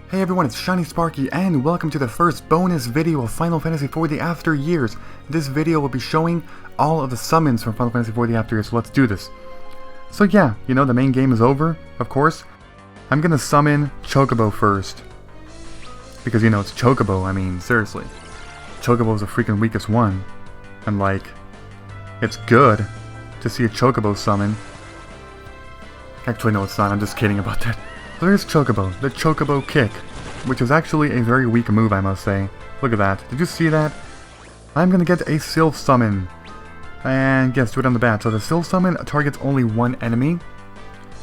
Hey everyone, it's Shiny Sparky and welcome to the first bonus video of Final Fantasy IV The After Years. This video will be showing all of the summons from Final Fantasy IV The After Years, so let's do this. So yeah, you know, the main game is over, of course. I'm gonna summon Chocobo first. Because, you know, it's Chocobo, I mean, seriously. Chocobo is the freaking weakest one. And like, it's good to see a Chocobo summon. Actually, no, it's not, I'm just kidding about that. There's Chocobo, the Chocobo kick, which is actually a very weak move, I must say. Look at that. Did you see that? I'm gonna get a Sylph summon. And yes, do it on the bat. So the Sylph summon targets only one enemy.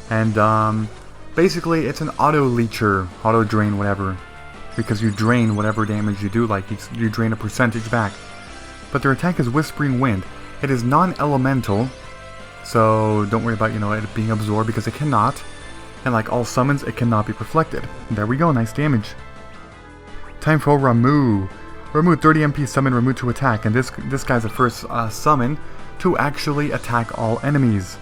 And basically it's an auto leecher, auto drain, whatever. Because you drain whatever damage you do, like you drain a percentage back. But their attack is Whispering Wind. It is non-elemental, so don't worry about, you know, it being absorbed because it cannot. And like all summons, it cannot be reflected. There we go, nice damage. Time for Ramuh. Ramuh, 30 MP summon Ramuh to attack, and this guy's the first summon to actually attack all enemies.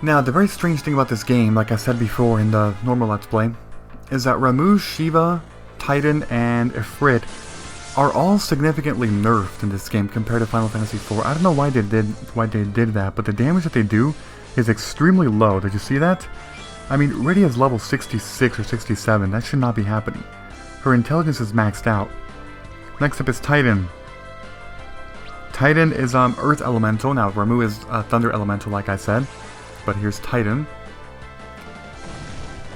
Now, the very strange thing about this game, like I said before in the normal Let's Play, is that Ramuh, Shiva, Titan, and Ifrit are all significantly nerfed in this game compared to Final Fantasy IV. I don't know why they did that, but the damage that they do is extremely low. Did you see that? I mean, Rydia is level 66 or 67. That should not be happening. Her intelligence is maxed out. Next up is Titan. Titan is Earth Elemental. Now, Ramuh is Thunder Elemental, like I said. But here's Titan.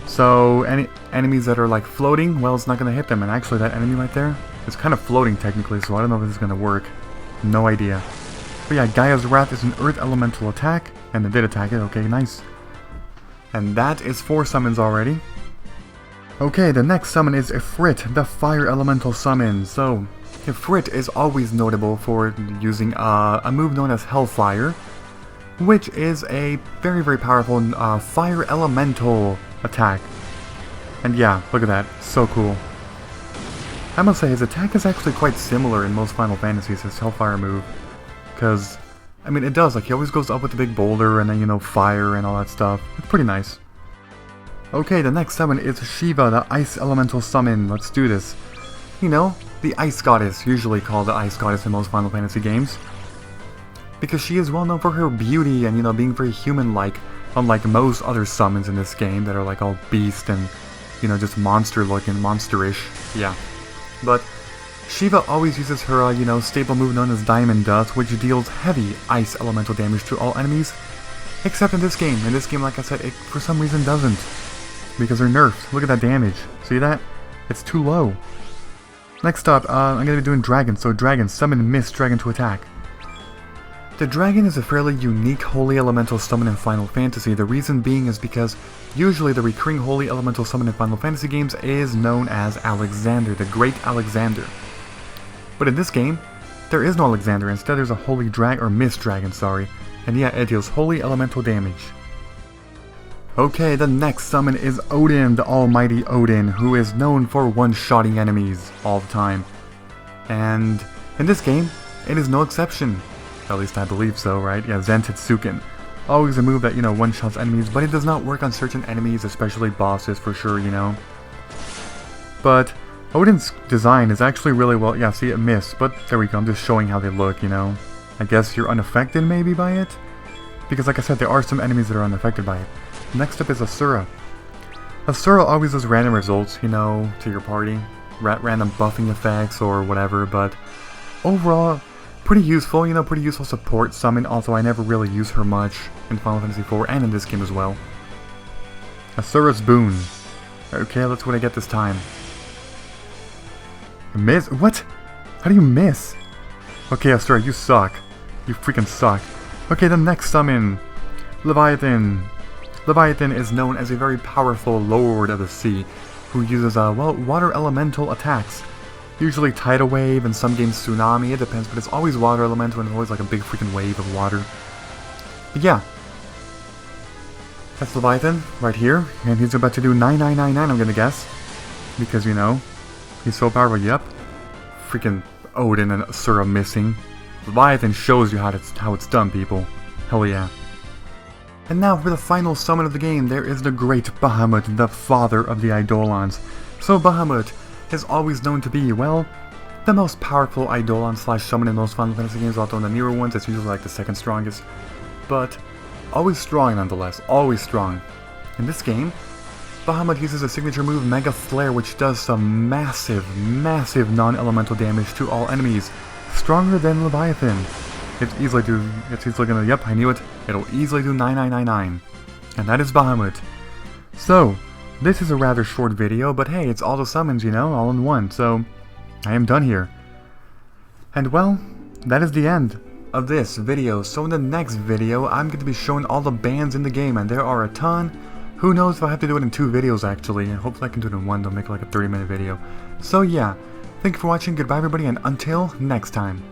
So, any enemies that are like floating, well, it's not going to hit them. And actually, that enemy right there is kind of floating technically, so I don't know if this is going to work. No idea. But yeah, Gaia's Wrath is an Earth Elemental attack, and it did attack it, okay, nice. And that is 4 summons already. Okay, the next summon is Ifrit, the Fire Elemental summon. So, Ifrit is always notable for using a move known as Hellfire, which is a very, very powerful Fire Elemental attack. And yeah, look at that, so cool. I must say, his attack is actually quite similar in most Final Fantasies, his Hellfire move. Because, I mean, it does, like, he always goes up with the big boulder and then, you know, fire and all that stuff. It's pretty nice. Okay, the next summon is Shiva, the Ice Elemental summon. Let's do this. You know, the Ice Goddess, usually called the Ice Goddess in most Final Fantasy games. Because she is well known for her beauty and, you know, being very human-like, unlike most other summons in this game that are, like, all beast and, you know, just monster-looking, monsterish. Yeah. But Shiva always uses her, you know, staple move known as Diamond Dust, which deals heavy ice elemental damage to all enemies, except in this game. In this game, like I said, it for some reason doesn't, because they're nerfed. Look at that damage. See that? It's too low. Next up, I'm going to be doing Dragon, so Dragon, summon Mist Dragon to attack. The Dragon is a fairly unique Holy Elemental summon in Final Fantasy. The reason being is because usually the recurring Holy Elemental summon in Final Fantasy games is known as Alexander, the Great Alexander. But in this game, there is no Alexander. Instead, there's a Holy Dragon, or Mist Dragon, sorry. And yeah, it deals Holy Elemental damage. Okay, the next summon is Odin, the Almighty Odin, who is known for one-shotting enemies all the time. And in this game, it is no exception. At least I believe so, right? Yeah, Zentetsuken. Always a move that, you know, one-shots enemies, but it does not work on certain enemies, especially bosses for sure, you know. But Odin's design is actually really well, yeah, see, it missed, but there we go, I'm just showing how they look, you know. I guess you're unaffected maybe by it? Because like I said, there are some enemies that are unaffected by it. Next up is Asura. Asura always does random results, you know, to your party. Random buffing effects or whatever, but overall, pretty useful, you know, pretty useful support summon, although I never really use her much in Final Fantasy IV and in this game as well. Asura's Boon. Okay, let's see what I get this time. Miss? What? How do you miss? Okay, Asura, you suck. You freaking suck. Okay, the next summon. Leviathan. Leviathan is known as a very powerful Lord of the Sea, who uses, well, water elemental attacks. Usually Tidal Wave, and some games Tsunami, it depends, but it's always water elemental and it's always like a big freaking wave of water. But yeah. That's Leviathan, right here, and he's about to do 9999, I'm gonna guess. Because, you know, he's so powerful, yep. Freaking Odin and Asura missing. Leviathan shows you how it's done, people. Hell yeah. And now for the final summon of the game, there is the great Bahamut, the father of the Eidolons. So Bahamut is always known to be, well, the most powerful Eidolon / summon in most Final Fantasy games, although in the newer ones it's usually like the second strongest. But always strong nonetheless, always strong. In this game, Bahamut uses a signature move, Mega Flare, which does some massive non-elemental damage to all enemies. Stronger than Leviathan. It's easily gonna, yep, I knew it. It'll easily do 9999. And that is Bahamut. So, this is a rather short video, but hey, it's all the summons, you know, all in one, so I am done here. And well, that is the end of this video. So in the next video, I'm going to be showing all the bands in the game, and there are a ton. Who knows if I have to do it in 2 videos actually, and hopefully I can do it in 1, they'll make like a 30-minute video. So yeah, thank you for watching, goodbye everybody, and until next time.